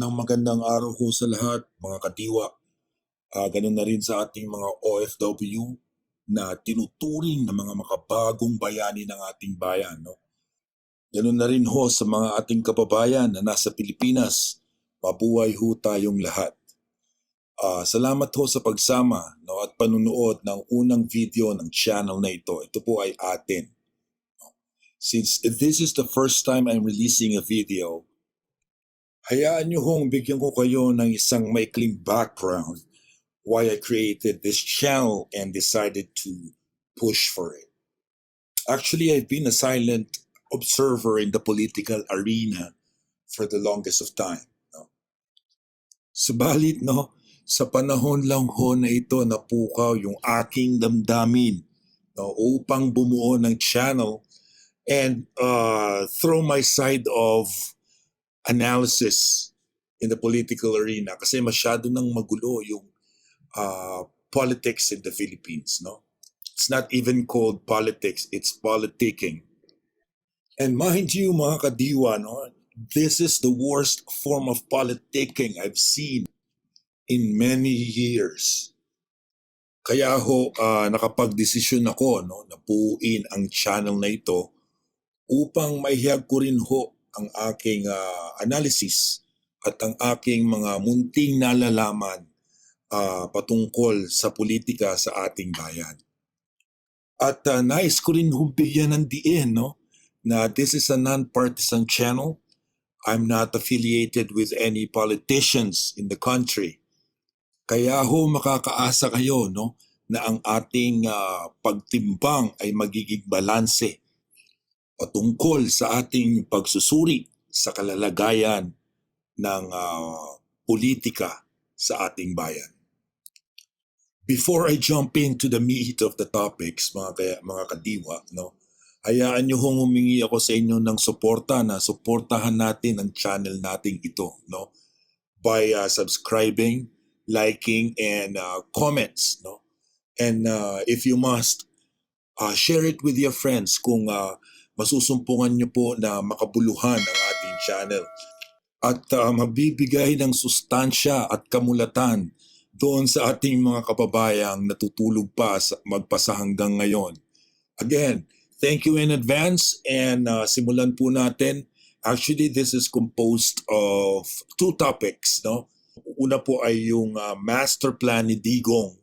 Isang magandang araw ho sa lahat, mga kadiwa. Ganun na rin sa ating mga OFW na tinuturing na mga makabagong bayani ng ating bayan. No? Ganun na rin ho sa mga ating kababayan na nasa Pilipinas. Mabuhay ho tayong lahat. Salamat ho sa pagsama no, at panunood ng unang video ng channel na ito. Ito po ay atin. Since this is the first time I'm releasing a video, hayaan niyo hong bigyan ko kayo ng isang maikling background why I created this channel and decided to push for it. Actually, I've been a silent observer in the political arena for the longest of time. No? Subalit, no, sa panahon lang ho na ito napukaw yung aking damdamin no, upang bumuo ng channel and throw my side of analysis in the political arena kasi masyado nang magulo yung politics in the Philippines, no? It's not even called politics, it's politicking. And mind you, mga kadiwa, no, this is the worst form of politicking I've seen in many years. Kaya ho, nakapag-desisyon ako no, na buuin ang channel na ito upang maihayag ko rin ho ang aking analysis at ang aking mga munting nalalaman patungkol sa politika sa ating bayan. At nais ko rin bigyan ng diin no, na this is a non-partisan channel. I'm not affiliated with any politicians in the country. Kaya ho makakaasa kayo no, na ang ating pagtimbang ay magiging balanse patungkol sa ating pagsusuri sa kalalagayan ng politika sa ating bayan. Before I jump into the meat of the topics, mga kadiwa, no, hayaan niyo hong humingi ako sa inyo ng suporta na suportahan natin ang channel nating ito no, by subscribing, liking, and comments. No? And if you must, share it with your friends kung masusumpungan niyo po na makabuluhan ang ating channel at mabibigay ng sustansya at kamulatan doon sa ating mga kababayang natutulog pa magpasa hanggang ngayon. Again, thank you in advance and simulan po natin. Actually, this is composed of two topics. No? Una po ay yung master plan ni Digong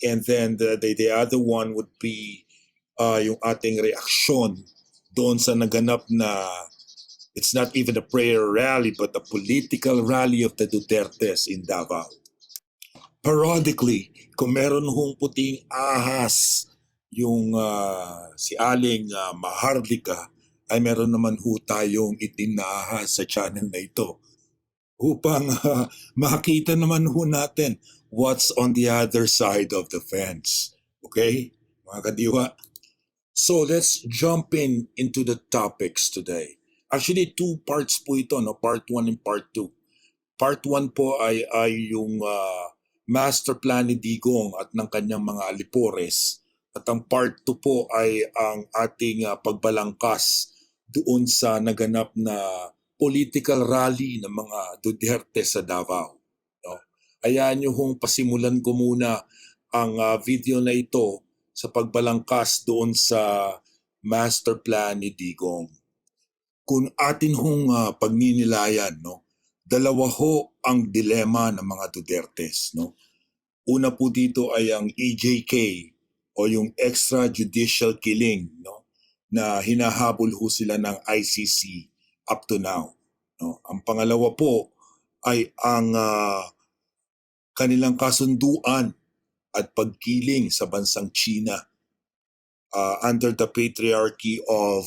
and then the other one would be yung ating reaksyon doon sa naganap na it's not even a prayer rally but a political rally of the Dutertes in Davao. Periodically, kung meron hong puting ahas yung si Aling Maharlika, ay meron naman ho tayong itim na ahas sa channel na ito upang makita naman ho natin what's on the other side of the fence. Okay, mga kadiwa? So let's jump into the topics today. Actually, two parts po ito, no? Part 1 and Part 2. Part 1 po ay yung master plan ni Digong at ng kanyang mga alipores. At ang part 2 po ay ang ating pagbalangkas doon sa naganap na political rally ng mga Duterte sa Davao. No? Hayaan niyo hong pasimulan ko muna ang video na ito sa pagbalangkas doon sa master plan ni Digong. Kung atin hong pagninilayan, no, dalawa ho ang dilema ng mga Dutertes. No? Una po dito ay ang EJK o yung extrajudicial killing no, na hinahabol ho sila ng ICC up to now. No? Ang pangalawa po ay ang kanilang kasunduan at pagkiling sa bansang China under the patriarchy of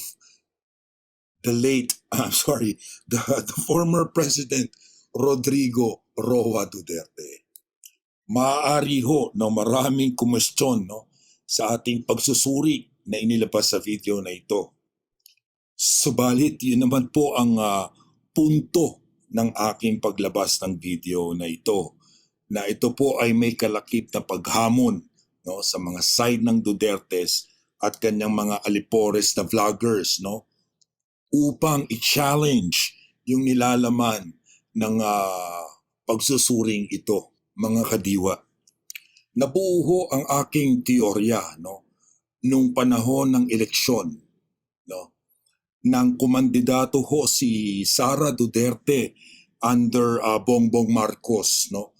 the former President Rodrigo Roa Duterte. Maaari ho na maraming kumestyon no, sa ating pagsusuri na inilabas sa video na ito. Subalit, yun naman po ang punto ng aking paglabas ng video na ito. Na ito po ay may kalakip na paghamon no, sa mga side ng Dutertes at kanyang mga alipores na vloggers no, upang i-challenge yung nilalaman ng pagsusuring ito, mga kadiwa. Nabuo ho ang aking teorya, no, nung panahon ng eleksyon, no, ng kumandidato ho si Sara Duterte under Bongbong Marcos, no.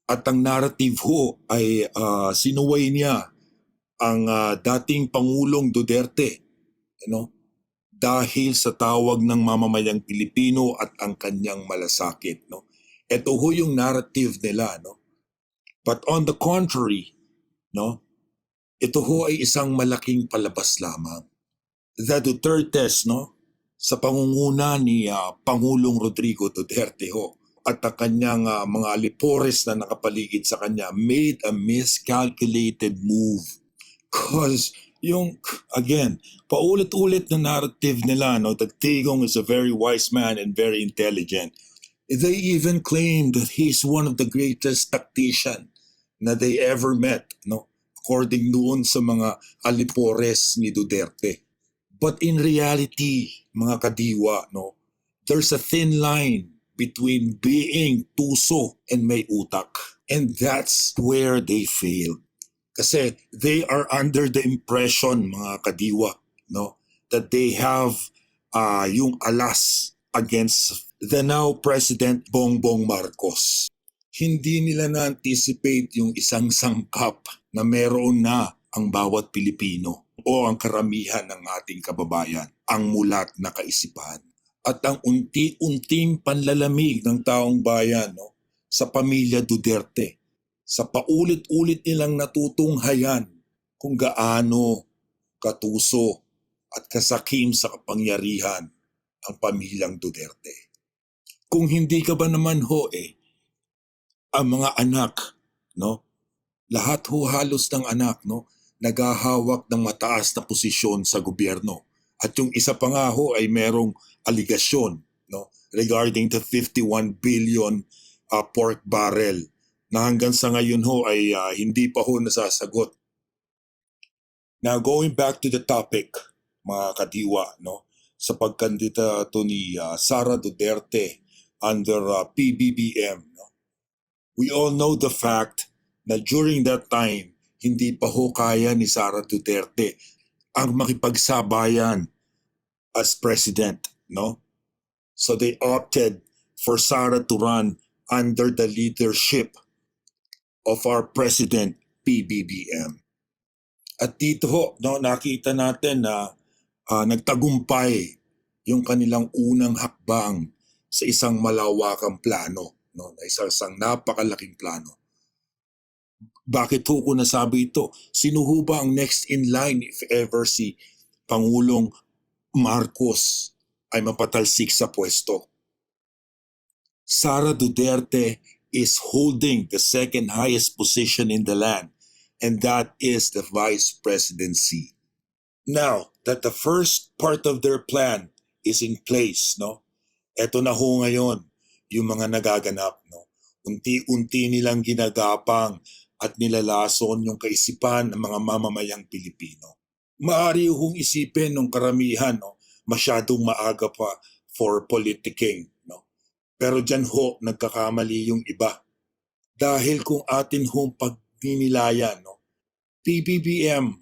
At ang narrative ho ay sinuway niya ang dating Pangulong Duterte, no, dahil sa tawag ng mamamayang Pilipino at ang kanyang malasakit, no. Ito ho yung narrative nila, no. But on the contrary, no, ito ho ay isang malaking palabas lamang. The Dutertes, no, sa pangunguna ni Pangulong Rodrigo Duterte ho, at ang kanyang mga alipores na nakapaligid sa kanya made a miscalculated move. Cause yung, again, paulit-ulit na narrative nila, no, that Tigong is a very wise man and very intelligent. They even claim that he's one of the greatest tactician na they ever met, no, according doon sa mga alipores ni Duterte. But in reality, mga kadiwa, no, there's a thin line between being tuso and may utak. And that's where they fail. Kasi they are under the impression, mga kadiwa, no, that they have yung alas against the now President Bongbong Marcos. Hindi nila na-anticipate yung isang sangkap na meron na ang bawat Pilipino o ang karamihan ng ating kababayan, ang mulat na kaisipan. At ang unti-unting panlalamig ng taong bayan, no, sa pamilya Duterte, sa paulit-ulit nilang natutunghayan kung gaano katuso at kasakim sa kapangyarihan ang pamilyang Duterte. Kung hindi ka ba naman ho ang mga anak, no, lahat ho halos ng anak, no, naghahawak ng mataas na posisyon sa gobyerno. At yung isa pa nga ho ay merong aligasyon, no, regarding the 51 billion pork barrel na hanggang sa ngayon ho ay hindi pa ho nasasagot. Now going back to the topic, mga kadiwa, no, sa pagkandidato ni Sara Duterte under PBBM, no, we all know the fact na during that time, hindi pa ho kaya ni Sara Duterte ang makipagsabayan as president, no? So they opted for Sara to run under the leadership of our President PBBM. At dito ho, no, nakita natin na nagtagumpay yung kanilang unang hakbang sa isang malawakang plano, no, na isang napakalaking plano. Bakit ho ko nasabi ito? Sino ho ba ang next in line if ever si Pangulong Marcos ay mapatalsik sa pwesto? Sara Duterte is holding the second highest position in the land, and that is the vice presidency. Now that the first part of their plan is in place, no, eto na ho ngayon yung mga nagaganap, no. Unti-unti nilang ginagapang at nilalason yung kaisipan ng mga mamamayang Pilipino. Maaari hong isipin ng karamihan, no, masyadong maaga pa for politicking, no. Pero dyan ho nagkakamali yung iba. Dahil kung atin hong pagninilayan, no, PBBM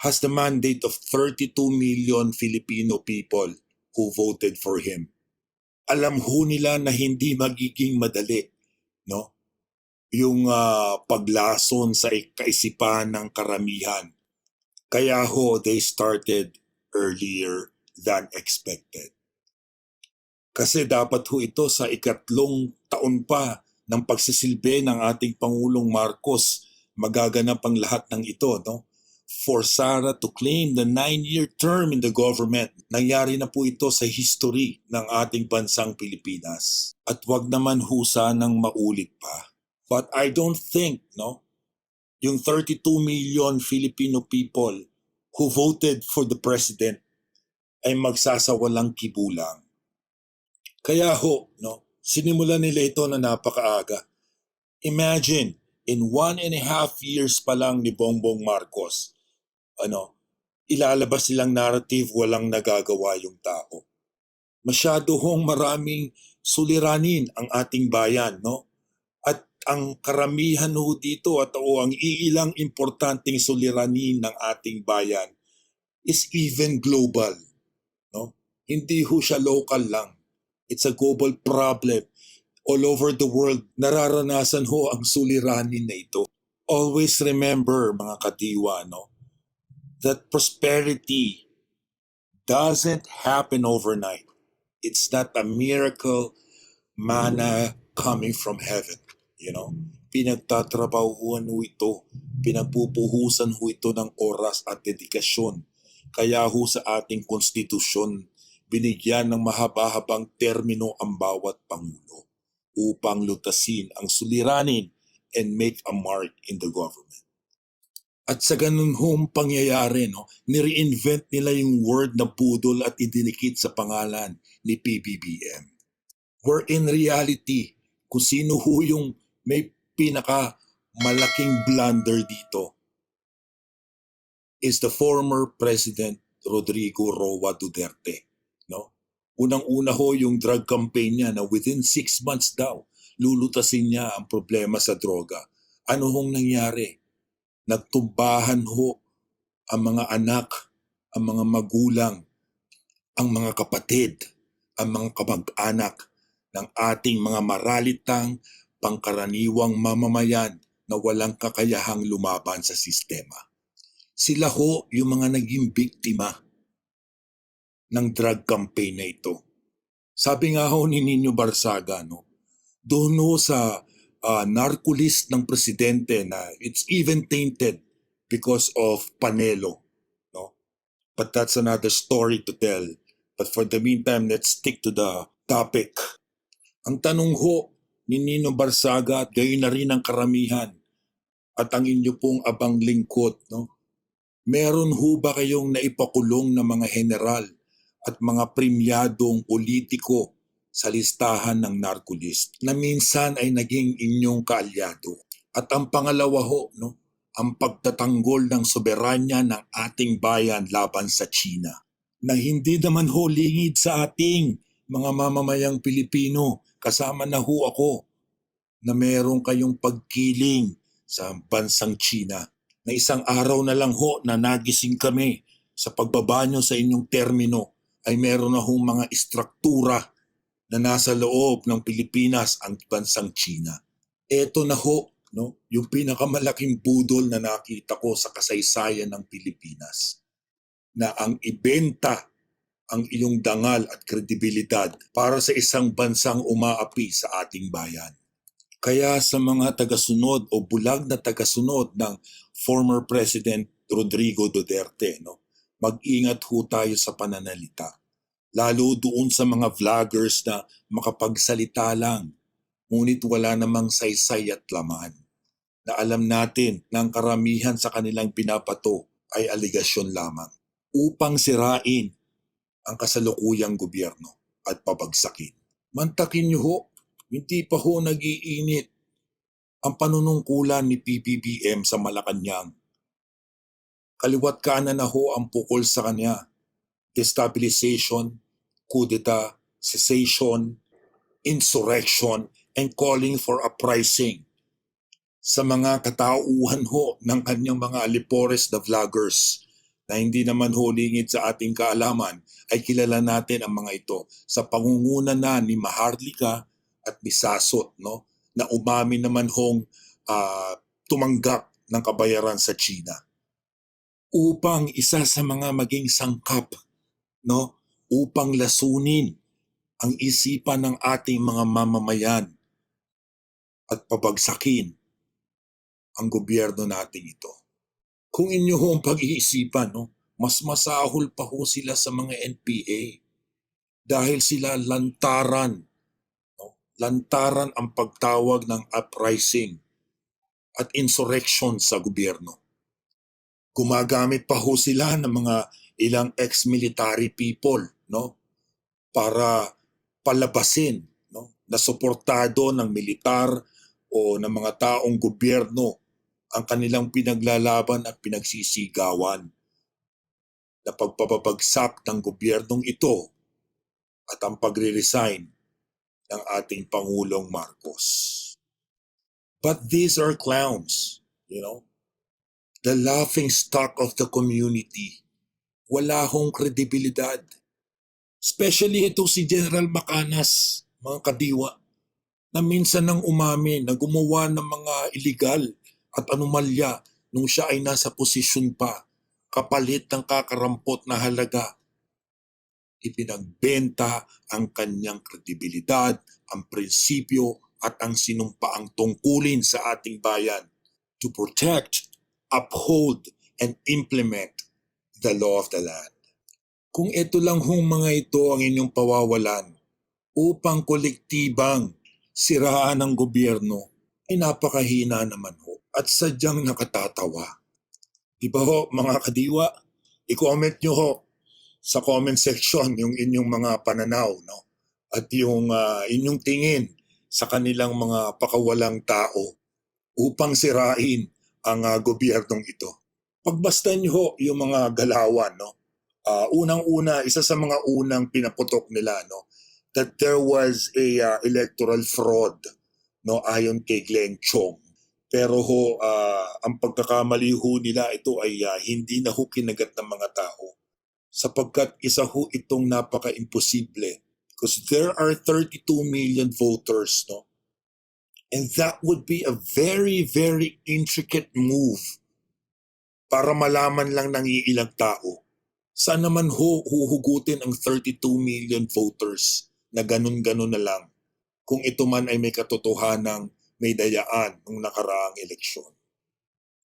has the mandate of 32 million Filipino people who voted for him. Alam ho nila na hindi magiging madali, no, yung paglason sa kaisipan ng karamihan. Kaya ho, they started earlier than expected. Kasi dapat ho ito sa ikatlong taon pa ng pagsisilbi ng ating Pangulong Marcos, magaganap ang lahat ng ito, no? For Sara to claim the 9-year term in the government. Nangyari na po ito sa history ng ating bansang Pilipinas. At wag naman ho sanang maulit pa. But I don't think, no, yung 32 million Filipino people who voted for the president ay magsasawalang kibulang. Kaya ho, no, sinimulan nila ito na napakaaga. Imagine, in 1.5 years pa lang ni Bongbong Marcos, ilalabas silang narrative walang nagagawa yung tao. Masyado hong maraming suliranin ang ating bayan, no? At ang karamihan ho dito at o ang iilang importanteng suliranin ng ating bayan is even global, no? Hindi ho siya local lang. It's a global problem. All over the world, nararanasan ho ang suliranin na ito. Always remember, mga kadiwa, no, that prosperity doesn't happen overnight. It's not a miracle manna coming from heaven. You know, pinagtatrabahuan ho ito, pinagpupuhusan ho ito ng oras at dedikasyon. Kaya ho sa ating konstitusyon, binigyan ng mahaba-habang termino ang bawat pangulo upang lutasin ang suliranin and make a mark in the government. At sa ganun hong pangyayari, no, nireinvent nila yung word na budol at idinikit sa pangalan ni PBBM. Where in reality, kung sino ho yung may pinaka malaking blunder dito is the former President Rodrigo Roa Duterte. No? Unang-una ho yung drug campaign niya na within 6 months daw, lulutasin niya ang problema sa droga. Ano hong nangyari? Nagtumbahan ho ang mga anak, ang mga magulang, ang mga kapatid, ang mga kamag-anak ng ating mga maralitang pangkaraniwang mamamayan na walang kakayahang lumaban sa sistema. Sila ho yung mga naging biktima ng drug campaign na ito. Sabi nga ho ni Nino Barsaga, no, doon ho sa narco list ng presidente na it's even tainted because of Panelo. No? But that's another story to tell. But for the meantime, let's stick to the topic. Ang tanong ho ni Nino Barsaga at gayon na rin ang karamihan at ang inyo pong abang lingkod, no? Meron ho ba kayong naipakulong na mga general at mga premyadong politiko sa listahan ng narco list na minsan ay naging inyong kaalyado? At ang pangalawa ho, no, ang pagtatanggol ng soberanya ng ating bayan laban sa China na hindi naman ho lingid sa ating mga mamamayang Pilipino. Kasama na ho ako na meron kayong pagkiling sa bansang China na isang araw na lang ho na nagising kami sa pagbabanyo sa inyong termino ay meron na hong mga istruktura na nasa loob ng Pilipinas ang bansang China. Ito na ho, no, yung pinakamalaking budol na nakita ko sa kasaysayan ng Pilipinas na ang ibenta ang iyong dangal at kredibilidad para sa isang bansang umaapi sa ating bayan. Kaya sa mga tagasunod o bulag na tagasunod ng former President Rodrigo Duterte, no, mag-ingat ho tayo sa pananalita. Lalo doon sa mga vloggers na makapagsalita lang, ngunit wala namang saysay at laman. Na alam natin na ang karamihan sa kanilang pinapato ay aligasyon lamang upang sirain ang kasalukuyang gobyerno at pabagsakin. Mantakin niyo ho, hindi pa ho nag-iinit ang panunungkulan ni PBBM sa Malacanang. Kaliwat kanan na ho ang pukol sa kanya. Destabilization, coup d'etat, cessation, insurrection, and calling for uprising sa mga katauhan ho ng kanyang mga alipores na vloggers na hindi naman ho lingid sa ating kaalaman ay kilala natin ang mga ito sa pangunguna na ni Maharlika at ni Sasot, no, na umamin naman hong tumanggap ng kabayaran sa China upang isa sa mga maging sangkap, no, upang lasunin ang isipan ng ating mga mamamayan at pabagsakin ang gobyerno natin ito. Kung inyo ho ang pag-iisipan, no, mas masahol pa ho sila sa mga NPA dahil sila lantaran, no, lantaran ang pagtawag ng uprising at insurrection sa gobyerno. Gumagamit pa ho sila ng mga ilang ex-military people, no, para palabasin, no, na suportado ng militar o ng mga taong gobyerno ang kanilang pinaglalaban at pinagsisigawan na pagpapabagsak ng gobyernong ito at ang pagre-resign ng ating Pangulong Marcos. But these are clowns, the laughing stock of the community. Wala hong kredibilidad. Especially ito si General Macanas, mga kadiwa, na minsan nang umamin na gumawa ng mga illegal at anomalya nung siya ay nasa posisyon pa, kapalit ng kakarampot na halaga. Ipinagbenta ang kanyang kredibilidad, ang prinsipyo at ang sinumpaang tungkulin sa ating bayan to protect, uphold, and implement the law of the land. Kung ito lang hong mga ito ang inyong pawawalan upang kolektibang siraan ng gobyerno, ay napakahina naman ho at sadyang nakatatawa. Di ba ho mga kadiwa? I-comment nyo ho sa comment section yung inyong mga pananaw, no? At yung inyong tingin sa kanilang mga pakawalang tao upang sirain ang gobyernong ito. Pagbastan nyo ho yung mga galawan, no? Unang-una, isa sa mga unang pinaputok nila, no? That there was a electoral fraud, no? Ayon kay Glenn Chong. Pero ho, ang pagkakamali ho nila ito ay hindi na ho kinagat ng mga tao sapagkat isa ho itong napaka-imposible because there are 32 million voters, no? And that would be a very, very intricate move para malaman lang ng iilang tao. Saan naman ho huhugutin ang 32 million voters na ganun-ganun na lang kung ito man ay may katotohanang may dayaan ng nakaraang eleksyon.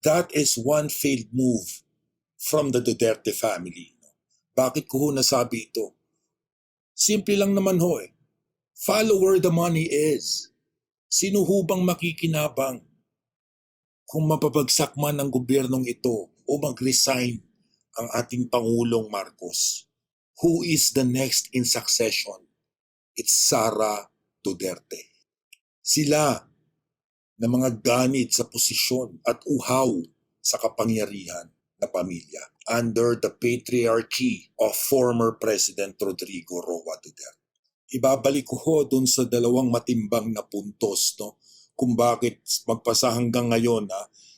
That is one failed move from the Duterte family. Bakit ko ho nasabi ito? Simple lang naman ho eh. Follow where the money is. Sino ho bang makikinabang kung mapabagsak man ang gobyernong ito o mag-resign ang ating Pangulong Marcos? Who is the next in succession? It's Sara Duterte. Sila na mga ganit sa posisyon at uhaw sa kapangyarihan na pamilya under the patriarchy of former President Rodrigo Roa Duterte. Ibabalik ko ho dun sa dalawang matimbang na puntos, no? Kung bakit magpasa hanggang ngayon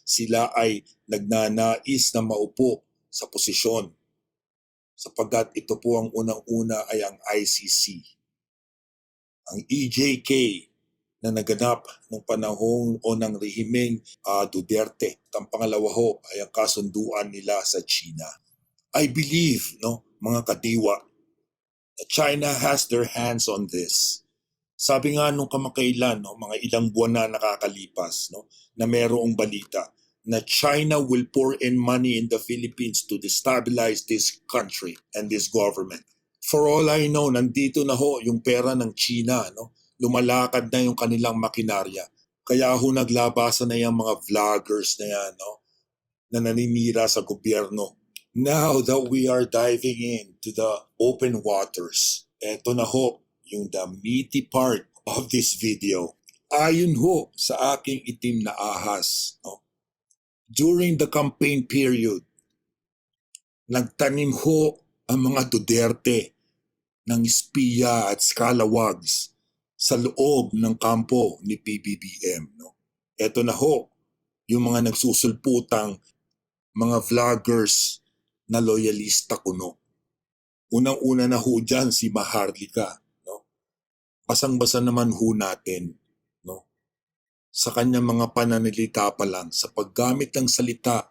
sila ay nagnanais na maupo sa posisyon. Sapagkat ito po ang unang-una ay ang ICC. Ang EJK na naganap ng panahon o ng rehimeng Duterte. At ang pangalawa ho ay ang kasunduan nila sa China. I believe, no, mga kadiwa, that China has their hands on this. Sabi nga nung kamakailan, no, mga ilang buwan na nakakalipas, no, na merong balita na China will pour in money in the Philippines to destabilize this country and this government. For all I know, nandito na ho yung pera ng China, no? Lumalakad na yung kanilang makinarya. Kaya ho naglabasan na yung mga vloggers na yan, no? Na naninira sa gobyerno. Now that we are diving into the open waters, eto na ho yung the meaty part of this video. Ayon ho sa aking itim na ahas, no? During the campaign period, nagtanim ho ang mga Duterte ng espiya at scalawags sa loob ng kampo ni PBBM. No? Ito na ho, yung mga nagsusulputang mga vloggers na loyalista kuno. Unang-una na ho dyan si Maharlika. No? Basang-basa naman ho natin, no? Sa kanyang mga pananalita pa lang, sa paggamit ng salita,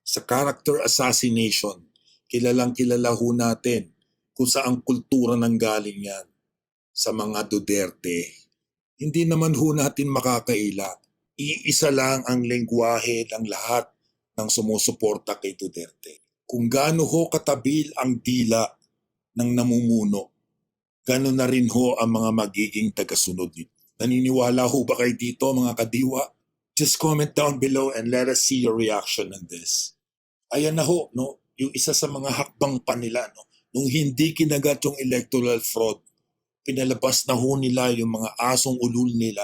sa character assassination, kilalang kilala ho natin kung saang kultura nang galing yan. Sa mga Duterte. Hindi naman ho natin makakaila. Iisa lang ang lengguwahe ng lahat ng sumusuporta kay Duterte. Kung gaano ho katabil ang dila ng namumuno, gano'n na rin ho ang mga magiging tagasunod nito. Naniniwala ho ba kayo dito mga kadiwa? Just comment down below and let us see your reaction on this. Ayan na ho, no? Yung isa sa mga hakbang pa nila, no? Nung hindi kinagat yung electoral fraud, pinalabas na ho nila yung mga asong ulul nila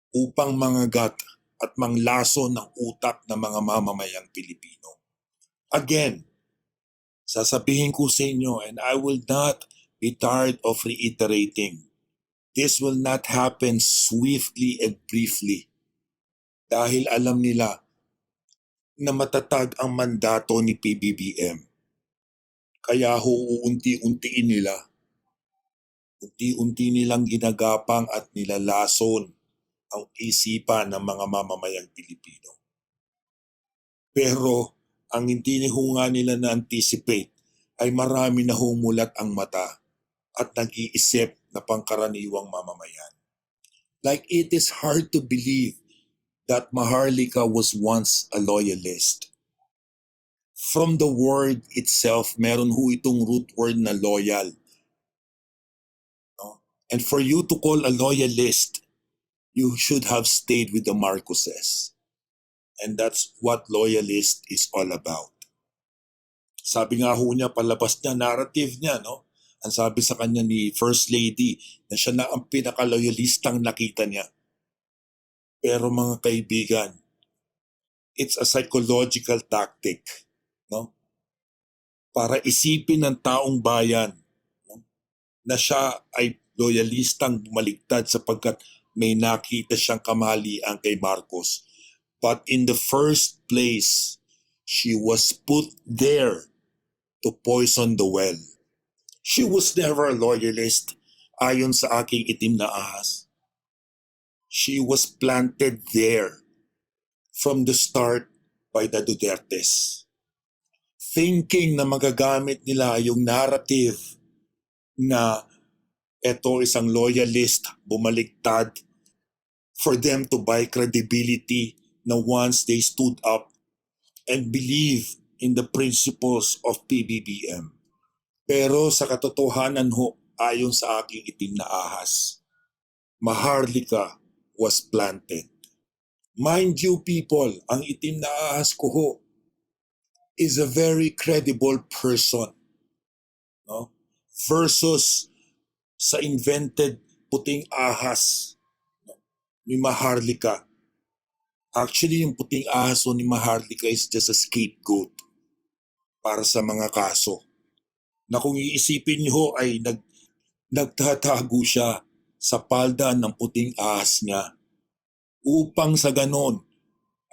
upang mangagat at manglaso ng utak ng mga mamamayang Pilipino. Again, sasabihin ko sa inyo and I will not be tired of reiterating, this will not happen swiftly and briefly dahil alam nila na matatag ang mandato ni PBBM. Kaya uunti-untiin nila, unti-unti nilang ginagapang at nilalason ang isipan ng mga mamamayang Pilipino. Pero ang hindi nga nila na-anticipate ay marami na humulat ang mata at nag-iisip na pangkaraniwang mamamayan. Like it is hard to believe that Maharlika was once a loyalist. From the word itself, meron itong root word na loyal. No? And for you to call a loyalist, you should have stayed with the Marcoses. And that's what loyalist is all about. Sabi nga niya, palabas niya, narrative niya, no? Ang sabi sa kanya ni First Lady na siya na ang pinaka-loyalistang nakita niya. Pero mga kaibigan, it's a psychological tactic, no? Para isipin ng taong bayan, no? Na siya ay loyalistang bumaligtad sapagkat may nakita siyang kamalian kay Marcos. But in the first place, she was put there to poison the well. She was never a loyalist ayon sa aking itim na ahas. She was planted there from the start by the Dutertes. Thinking na magagamit nila yung narrative na eto isang loyalist, bumaligtad, for them to buy credibility na once they stood up and believe in the principles of PBBM. Pero sa katotohanan ayon sa aking itim na ahas, Maharlika was planted. Mind you people, ang itim na ahas ko is a very credible person. No? Versus sa invented puting ahas ni Maharlika. Actually, yung puting ahas ni Maharlika is just a scapegoat para sa mga kaso. Na kung iisipin niyo ay nagtatago siya sa palda ng puting ahas niya upang sa ganon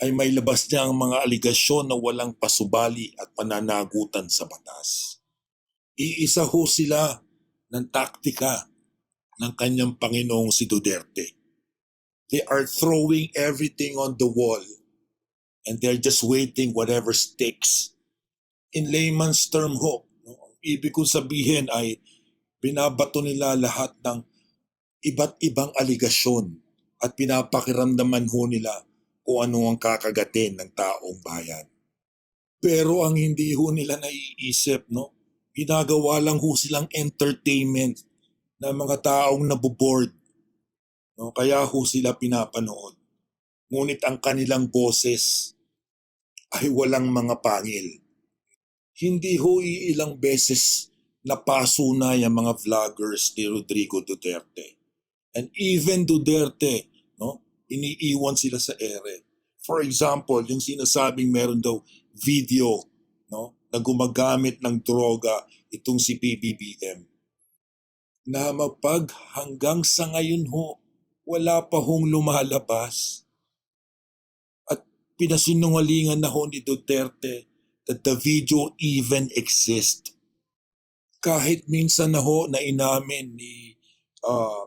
ay may labas niya ang mga aligasyon na walang pasubali at pananagutan sa batas. Iisa sila ng taktika ng kanyang Panginoong si Duterte. They are throwing everything on the wall and they're just waiting whatever sticks. In layman's term ibig kong sabihin ay binabato nila lahat ng iba't ibang aligasyon at pinapakiramdaman nila kung ano ang kakagatin ng taong bayan. Pero ang hindi nila naiisip, ginagawa lang silang entertainment ng mga taong naboboard. Kaya sila pinapanood. Ngunit ang kanilang boses ay walang mga pangil. Hindi iilang beses napaso na yung mga vloggers ni Rodrigo Duterte. And even Duterte, iniiwan sila sa ere. For example, yung sinasabing meron daw video na gumagamit ng droga itong si PBBM. Na hanggang sa ngayon wala pa lumalabas. At pinasinungalingan na ni Duterte that the video even exists. Kahit minsan na inamin ni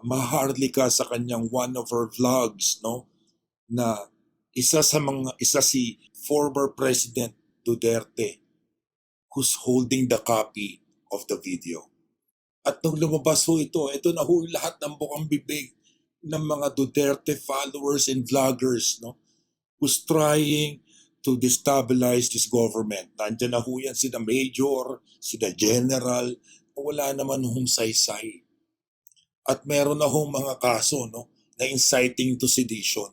Maharlika sa kanyang one of her vlogs na isa si former President Duterte who's holding the copy of the video. At nung lumabas ito na lahat ng bukang bibig ng mga Duterte followers and vloggers who's trying to destabilize this government. Nandiyan na yan sina Major, sina General, wala naman saysay. At meron na mga kaso na inciting to sedition.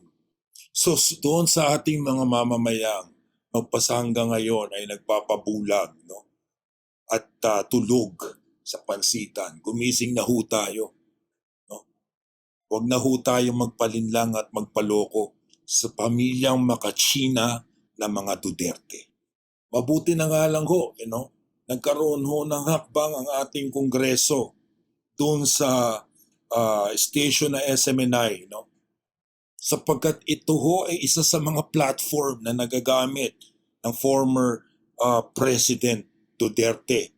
So doon sa ating mga mamamayang magpasangga ngayon ay nagpapabulag at tulog sa pansitan. Gumising na tayo. Huwag na tayo magpalinlang at magpaloko sa pamilyang makachina ng mga Duterte. Mabuti na nga lang nagkaroon ng hakbang ang ating Kongreso doon sa station na SMNI, no? Sapagkat ito ho ay isa sa mga platform na nagagamit ng former President Duterte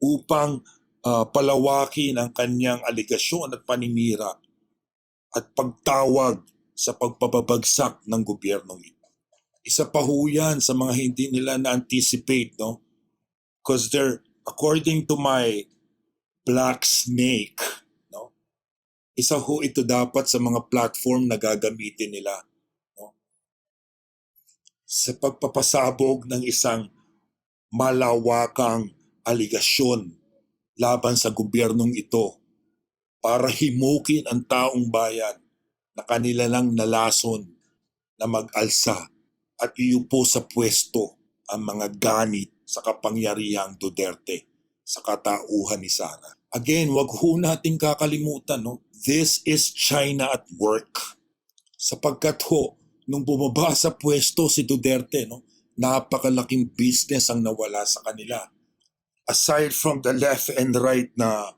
upang palawakin ang kanyang aligasyon at paninira at pagtawag sa pagpapabagsak ng gobyernong ito. Isa pa ho yan sa mga hindi nila na-anticipate, no? Because according to my Black Snake, no? Isa ho ito dapat sa mga platform na gagamitin nila, no? Sa pagpapasabog ng isang malawakang aligasyon laban sa gobyernong ito para himukin ang taong bayan na kanila lang nalason na mag-alsa at iupo sa pwesto ang mga ganit sa kapangyarihang Duterte sa katauhan ni Sara. Again, wag ho nating kakalimutan, no? This is China at work. Sapagkat ho, nung bumaba sa pwesto si Duterte, no, napakalaking business ang nawala sa kanila. Aside from the left and right na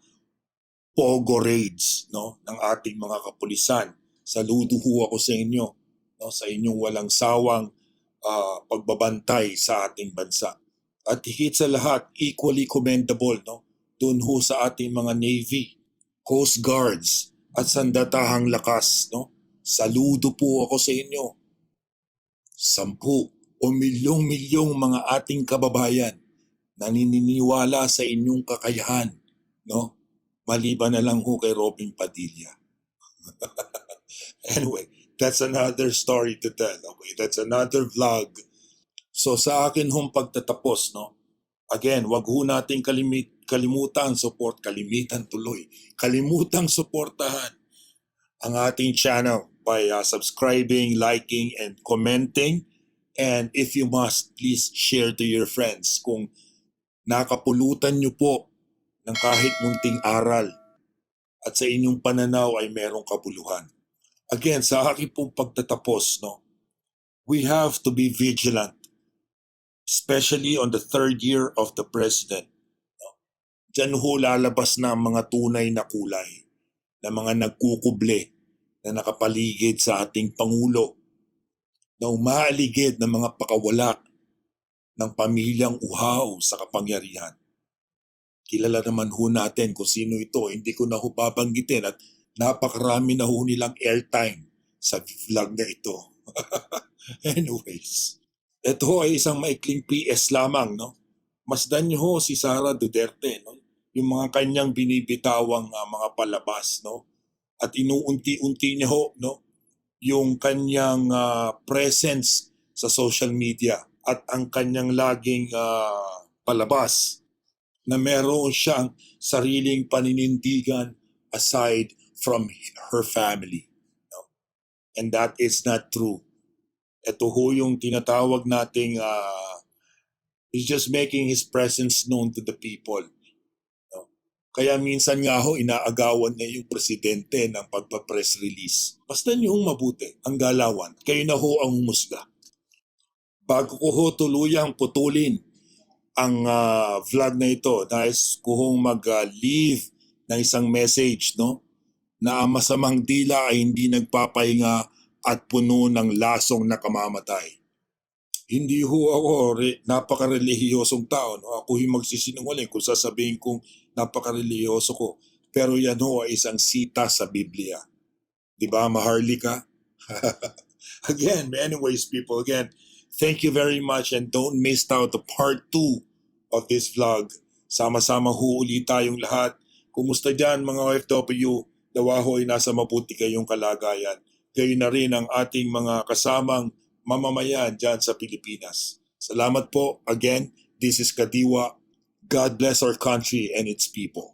pogo raids, no, ng ating mga kapulisan, saludo ho ako sa inyo, no, sa inyong walang sawang pagbabantay sa ating bansa. At higit sa lahat, equally commendable, no, dun ho sa ating mga Navy, Coast Guards at sandatahang lakas, no. Saludo po ako sa inyo. 10 o milyong-milyong mga ating kababayan naniniwala sa inyong kakayahan, no? Maliban na lang ho kay Robin Padilla. Anyway, that's another story to tell. Okay, that's another vlog. So sa akin hong pagtatapos, no? Again, wag ho nating kalimutang kalimutang suportahan ang ating channel by subscribing, liking, and commenting. And if you must, please share to your friends kung nakapulutan nyo po ng kahit munting aral at sa inyong pananaw ay merong kabuluhan. Again, sa aking pong pagtatapos, no, we have to be vigilant, especially on the third year of the president. No? Diyan ho lalabas na ang mga tunay na kulay, na mga nagkukuble na nakapaligid sa ating Pangulo, na umaaligid ng mga pakawala ng pamilyang uhaw sa kapangyarihan. Kilala naman ho natin kung sino ito, hindi ko na ho babanggitin at napakarami na ho nilang airtime sa vlog na ito. Anyways, ito ho ay isang maikling PS lamang, no? Masdan niyo ho si Sara Duterte, no? Yung mga kanyang binibitawang mga palabas, no? At inuunti-unti niya ho, no, yung kanyang presence sa social media at ang kanyang laging palabas na meron siyang sariling paninindigan aside from her family. No? And that is not true. Ito ho yung tinatawag nating he's just making his presence known to the people. Kaya minsan nga ho, inaagawan niya yung presidente ng pagpa-press release. Basta niyong mabuti ang galawan. Kayo na ho ang humusga. Bago ko ho tuluyang putulin ang vlog na ito, nais ko hong mag-leave ng isang message, no? Na ang masamang dila ay hindi nagpapahinga at puno ng lasong nakamamatay. Hindi ho ako napaka-relihiyosong tao. No? Ako yung magsisinungaling kung sasabihin kong napaka-relihiyoso ko. Pero yan ho ay isang sita sa Biblia. Di ba, Maharlika? Again, anyways people, again, thank you very much and don't miss out the part 2 of this vlog. Sama-sama ho ulit tayong lahat. Kumusta dyan mga OFW? Dawa ho ay nasa mabuti kayong kalagayan. Gayon na rin ang ating mga kasamang mamamayan dyan sa Pilipinas. Salamat po. Again, this is Kadiwa. God bless our country and its people.